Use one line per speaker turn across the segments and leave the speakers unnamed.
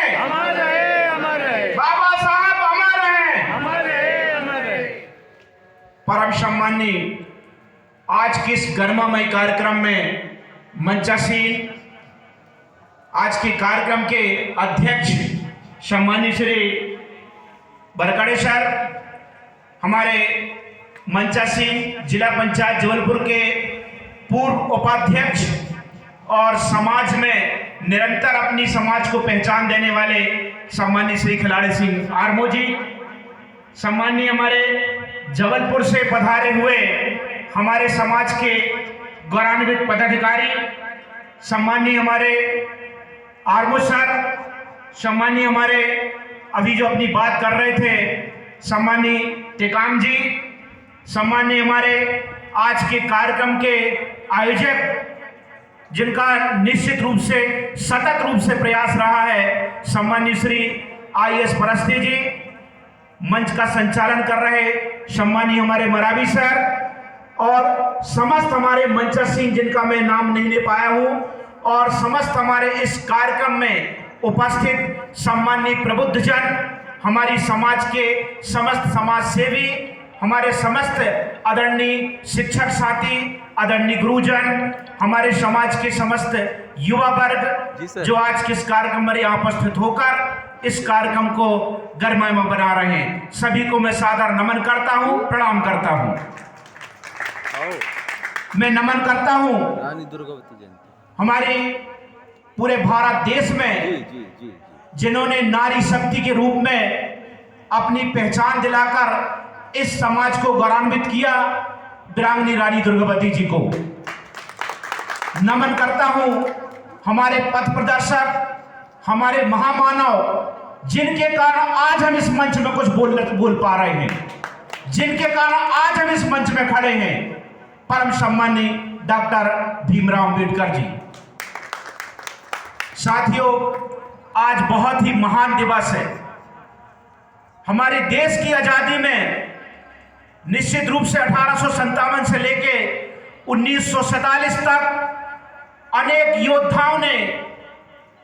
रहे,
अमर रहे, अमर रहे।
बाबा साहब अमर हैं,
अमर रहे, अमर रहे।
परम सम्माननीय आज के इस गरिमामय कार्यक्रम में मंचासीन आज के कार्यक्रम के अध्यक्ष सम्माननीय श्री बरकड़े सर, हमारे मंचासीन जिला पंचायत जबलपुर के पूर्व उपाध्यक्ष और समाज में निरंतर अपनी समाज को पहचान देने वाले सम्माननीय श्री खिलाड़ी सिंह आर्मो जी, सम्माननीय हमारे जबलपुर से पधारे हुए हमारे समाज के गौरवान्वित पदाधिकारी, सम्माननीय हमारे आर्मो सर, सम्माननीय हमारे अभी जो अपनी बात कर रहे थे सम्माननीय टेकाम जी, सम्माननीय हमारे आज के कार्यक्रम के आयोजक जिनका निश्चित रूप से सतत रूप से प्रयास रहा है, सम्माननीय श्री IAS परस्ते जी, मंच का संचालन कर रहे सम्माननीय हमारे मरावी सर और समस्त हमारे मंचासीन जिनका मैं नाम नहीं ले पाया हूं, और समस्त हमारे इस कार्यक्रम में उपस्थित सम्माननीय प्रबुद्धजन, हमारी समाज के समस्त समाज सेवी, हमारे समस्त आदरणीय शिक्षक साथी, आदरणीय गुरुजन, हमारे समाज के समस्त युवा वर्ग जो आज के इस कार्यक्रम में यहाँ उपस्थित होकर इस कार्यक्रम को गरिमामय बना रहे हैं, सभी को मैं सादर नमन करता हूँ, प्रणाम करता हूँ। मैं नमन करता हूँ
रानी दुर्गावती जयंती
हमारे पूरे भारत देश में
जी।
जिन्होंने नारी शक्ति के रूप में अपनी पहचान दिलाकर इस समाज को गौरवान्वित किया, वीरांगनी रानी दुर्गावती जी को नमन करता हूं। हमारे पथ प्रदर्शक, हमारे महामानव, जिनके कारण आज हम इस मंच में कुछ बोल पा रहे हैं, जिनके कारण आज हम इस मंच में खड़े हैं, परम सम्माननीय डॉक्टर भीमराव अंबेडकर जी। साथियों, आज बहुत ही महान दिवस है। हमारे देश की आजादी में निश्चित रूप से 1857 से लेके 1947 तक अनेक योद्धाओं ने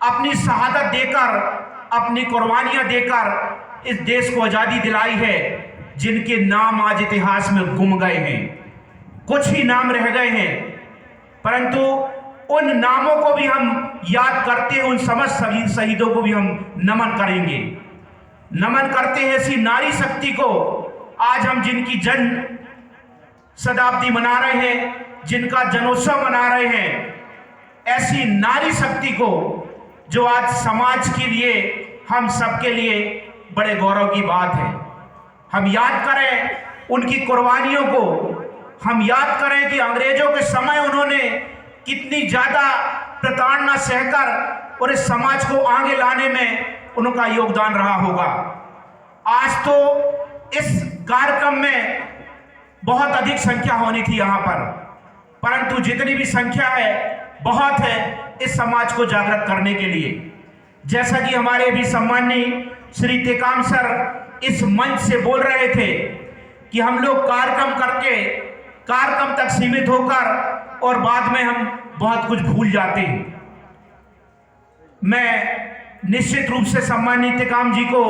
अपनी शहादत देकर, अपनी कुर्बानियां देकर इस देश को आजादी दिलाई है, जिनके नाम आज इतिहास में गुम गए हैं, कुछ ही नाम रह गए हैं, परंतु उन नामों को भी हम याद करते हैं, उन समस्त शहीदों को भी हम नमन करेंगे। नमन करते हैं ऐसी नारी शक्ति को आज हम जिनकी जन्म शताब्दी मना रहे हैं, जिनका जन्मोत्सव मना रहे हैं, ऐसी नारी शक्ति को जो आज समाज के लिए, हम सबके लिए बड़े गौरव की बात है। हम याद करें उनकी कुर्बानियों को, हम याद करें कि अंग्रेजों के समय उन्होंने कितनी ज्यादा प्रताड़ना सहकर और इस समाज को आगे लाने में उनका योगदान रहा होगा। आज तो इस कार्यक्रम में बहुत अधिक संख्या होनी थी यहाँ पर, परंतु जितनी भी संख्या है बहुत है इस समाज को जागृत करने के लिए। जैसा कि हमारे भी सम्माननीय श्री टेकाम सर इस मंच से बोल रहे थे कि हम लोग कार्यक्रम करके कार्यक्रम तक सीमित होकर और बाद में हम बहुत कुछ भूल जाते हैं। मैं निश्चित रूप से सम्मानित टेकाम जी को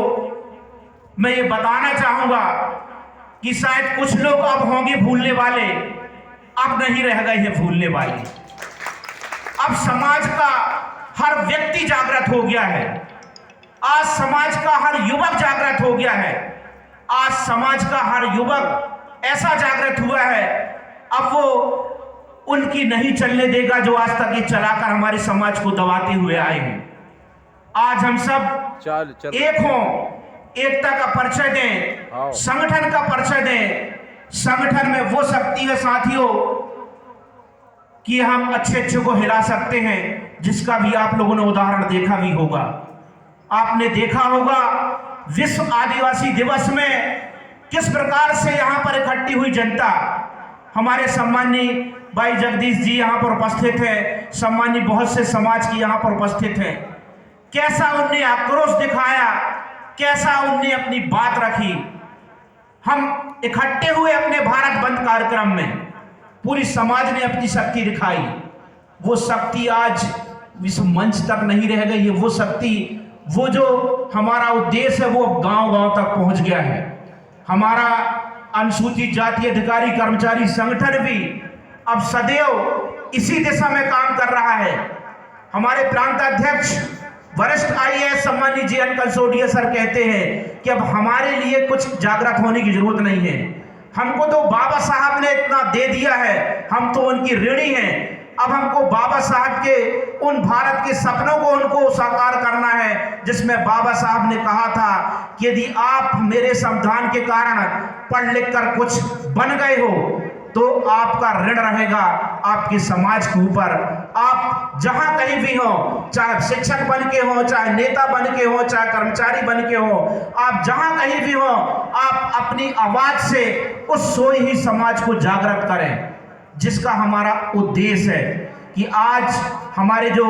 मैं ये बताना चाहूंगा कि शायद कुछ लोग अब होंगे भूलने वाले, अब नहीं रह गए हैं भूलने वाले। अब समाज का हर व्यक्ति जागृत हो गया है, आज समाज का हर युवक जागृत हो गया है, आज समाज का हर युवक ऐसा जागृत हुआ है, अब वो उनकी नहीं चलने देगा जो आज तक ये चलाकर हमारे समाज को दबाते हुए आए हैं। आज हम सब एक हों, एकता का परिचय दें, संगठन का परिचय दें। संगठन में वो शक्ति है साथियों कि हम अच्छे अच्छे को हिला सकते हैं, जिसका भी आप लोगों ने उदाहरण देखा भी होगा। आपने देखा होगा विश्व आदिवासी दिवस में किस प्रकार से यहाँ पर इकट्ठी हुई जनता, हमारे सम्माननीय भाई जगदीश जी यहाँ पर उपस्थित हैं, सम्माननीय बहुत से समाज की यहाँ पर उपस्थित हैं, कैसा उनने आक्रोश दिखाया, कैसा उनने अपनी बात रखी। हम इकट्ठे हुए अपने भारत बंद कार्यक्रम में, पूरी समाज ने अपनी शक्ति दिखाई। वो शक्ति आज विश्व मंच तक नहीं रह गई है, वो शक्ति वो जो हमारा उद्देश्य है वो गांव-गांव तक पहुंच गया है। हमारा अनुसूचित जाति अधिकारी कर्मचारी संगठन भी अब सदैव इसी दिशा में काम कर रहा है। हमारे प्रांत अध्यक्ष वरिष्ठ आईएएस सम्मानित जी एन कंसोडिया सर कहते हैं कि अब हमारे लिए कुछ जागृत होने की जरूरत नहीं है, हमको तो बाबा साहब ने इतना दे दिया है, हम तो उनकी ऋणी हैं। अब हमको बाबा साहब के उन भारत के सपनों को उनको साकार करना है जिसमें बाबा साहब ने कहा था कि यदि आप मेरे संविधान के कारण पढ़ लिख कर कुछ बन गए हो तो आपका ऋण रहेगा आपके समाज के ऊपर। आप जहां कहीं भी हो, चाहे शिक्षक बन के हो, चाहे नेता बन के हो, चाहे कर्मचारी बन के हो, आप जहां कहीं भी हो, आप अपनी आवाज से उस सोए ही समाज को जागृत करें जिसका हमारा उद्देश्य है कि आज हमारे जो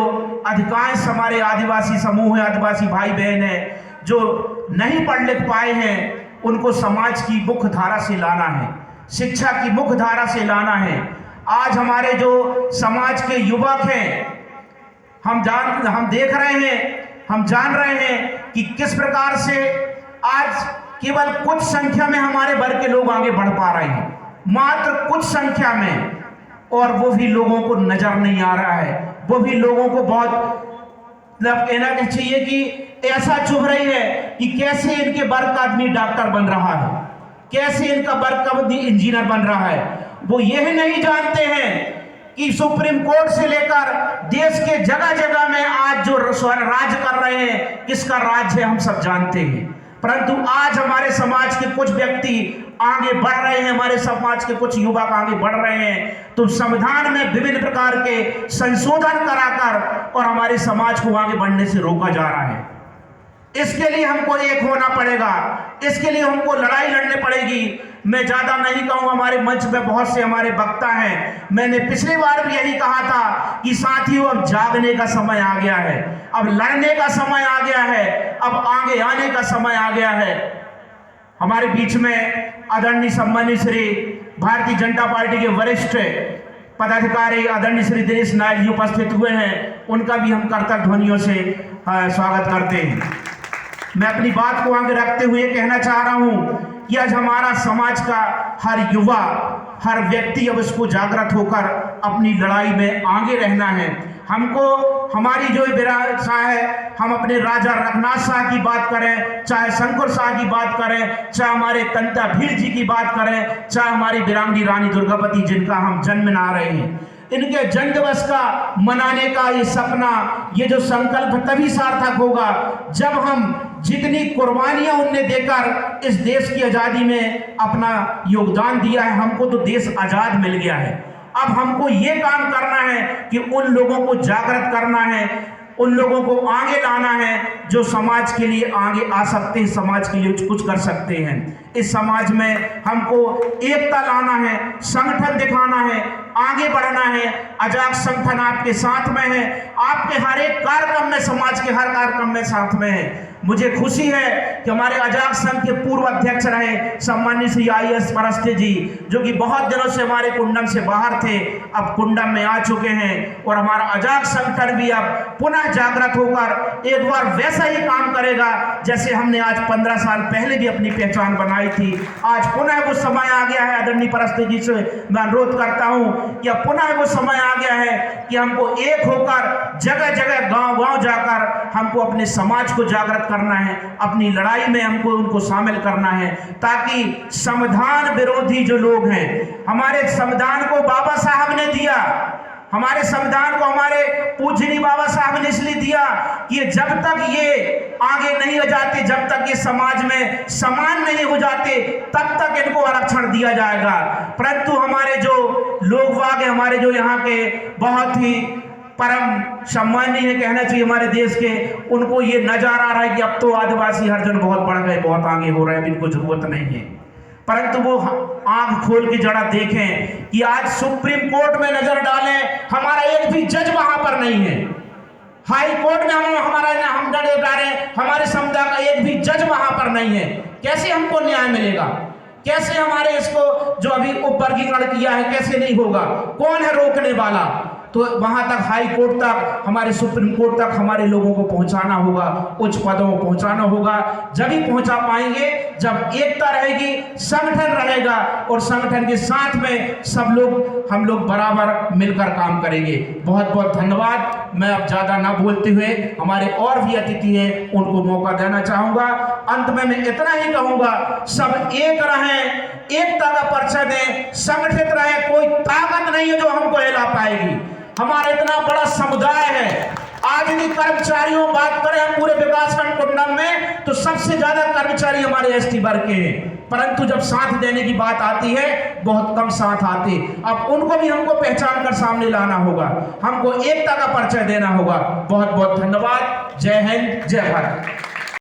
अधिकांश हमारे आदिवासी समूह है, आदिवासी भाई बहन है जो नहीं पढ़ लिख पाए हैं, उनको समाज की मुख्य धारा से लाना है, शिक्षा की मुख्य धारा से लाना है। आज हमारे जो समाज के युवक हैं, हम देख रहे हैं, हम जान रहे हैं कि किस प्रकार से आज केवल कुछ संख्या में हमारे वर्ग के लोग आगे बढ़ पा रहे हैं, मात्र कुछ संख्या में, और वो भी लोगों को नजर नहीं आ रहा है। वो भी लोगों को बहुत कहना चाहिए कि ऐसा चुभ रही है कि कैसे इनके वर्ग का आदमी डॉक्टर बन रहा है, कैसे इनका वर्ग का आदमी इंजीनियर बन रहा है। वो यह नहीं जानते हैं कि सुप्रीम कोर्ट से लेकर देश के जगह जगह में आज जो राज कर रहे हैं, किसका राज है हम सब जानते हैं। परंतु आज हमारे समाज के कुछ व्यक्ति आगे बढ़ रहे हैं, हमारे समाज के कुछ युवक आगे बढ़ रहे हैं, तो संविधान में विभिन्न प्रकार के संशोधन कराकर और हमारे समाज को आगे बढ़ने से रोका जा रहा है। इसके लिए हमको एक होना पड़ेगा, इसके लिए हमको लड़ाई लड़नी पड़ेगी। मैं ज्यादा नहीं कहूंगा, हमारे मंच में बहुत से हमारे वक्ता हैं। मैंने पिछली बार भी यही कहा था कि साथियों अब जागने का समय आ गया है, अब लड़ने का समय आ गया है, अब आगे आने का समय आ गया है। हमारे बीच में आदरणीय सम्मानित श्री भारतीय जनता पार्टी के वरिष्ठ पदाधिकारी आदरणीय श्री दिनेश नायक जी उपस्थित हुए हैं, उनका भी हम करतल ध्वनियों से स्वागत करते हैं। मैं अपनी बात को आगे रखते हुए कहना चाह रहा हूं कि आज हमारा समाज का हर युवा, हर व्यक्ति अब इसको जागृत होकर अपनी लड़ाई में आगे रहना है। हमको हमारी जो विरासत है, हम अपने राजा रघुनाथ शाह की बात करें, चाहे शंकर शाह की बात करें, चाहे हमारे तंता भील जी की बात करें, चाहे हमारी वीरांगनी रानी दुर्गावती जिनका हम जन्म मना रहे हैं, इनके जन्म दिवस का मनाने का ये सपना, ये जो संकल्प तभी सार्थक होगा जब हम जितनी कुर्बानियां उनने देकर इस देश की आजादी में अपना योगदान दिया है, हमको तो देश आजाद मिल गया है। अब हमको ये काम करना है कि उन लोगों को जागृत करना है, उन लोगों को आगे लाना है जो समाज के लिए आगे आ सकते हैं, समाज के लिए कुछ कर सकते हैं। इस समाज में हमको एकता लाना है, संगठन दिखाना है, आगे बढ़ना है। अजाक संगठन आपके साथ में है, आपके हर एक कार्यक्रम में, समाज के हर कार्यक्रम में साथ में है। मुझे खुशी है कि हमारे अजाक संघ के पूर्व अध्यक्ष रहे सम्मानित श्री आईएएस परस्ते जी, जो कि बहुत दिनों से हमारे कुंडम से बाहर थे, अब कुंडम में आ चुके हैं, और हमारा अजाक संगठन भी अब पुनः जागृत होकर एक बार वैसा ही काम करेगा जैसे हमने आज 15 साल पहले भी अपनी पहचान बनाई थी। आज पुनः वो समय आ गया है, आदरणीय परस्ते जी से मैं अनुरोध करता हूं कि अब पुनः वो समय आ गया है कि हमको एक होकर जगह जगह गांव-गांव जाकर हमको अपने समाज को जागृत करना है, अपनी लड़ाई में हमको उनको शामिल करना है, ताकि संविधान विरोधी जो लोग हैं, हमारे संविधान को बाबा साहब ने दिया, हमारे संविधान को हमारे पूजनीय बाबा साहब ने इसलिए दिया कि जब तक ये आगे नहीं हो जाते, जब तक ये समाज में समान नहीं हो जाते, तब तक इनको आरक्षण दिया जाएगा। परंतु हमारे जो लोग वाग, हमारे जो यहाँ के बहुत ही परम सम्मानीय है, कहना चाहिए हमारे देश के, उनको ये नजर आ रहा है कि अब तो आदिवासी हरिजन बहुत बढ़ गए, बहुत आगे हो रहे हैं, इनको जरूरत नहीं है। परंतु वो आंख खोल के जरा देखें कि आज सुप्रीम कोर्ट में नजर डालें, हमारा एक भी जज वहां पर नहीं है। हाई कोर्ट में हम नजर डालें, हमारे समुदाय का एक भी जज वहां पर नहीं है। कैसे हमको न्याय मिलेगा? कैसे हमारे इसको जो अभी उपवर्गीकरण किया है कैसे नहीं होगा? कौन है रोकने वाला? तो वहां तक, हाई कोर्ट तक, हमारे सुप्रीम कोर्ट तक हमारे लोगों को पहुंचाना होगा, उच्च पदों को पहुंचाना होगा। जब ही पहुंचा पाएंगे जब एकता रहेगी, संगठन रहेगा, और संगठन के साथ में सब लोग, हम लोग बराबर मिलकर काम करेंगे। बहुत बहुत धन्यवाद। मैं अब ज्यादा ना बोलते हुए हमारे और भी अतिथि हैं उनको मौका देना चाहूंगा। अंत में मैं इतना ही कहूंगा, सब एक रहें, एकता का परिचय दें, संगठित रहें। कोई ताकत नहीं है जो हमको हिला पाएगी। हमारा इतना बड़ा समुदाय है। आज यदि कर्मचारियों बात करें हम पूरे विकासखंड कुंडम में, तो सबसे ज्यादा कर्मचारी हमारे एसटी वर्ग के हैं, परंतु जब साथ देने की बात आती है बहुत कम साथ आते। अब उनको भी हमको पहचान कर सामने लाना होगा, हमको एकता का परिचय देना होगा। बहुत बहुत धन्यवाद। जय हिंद, जय भारत।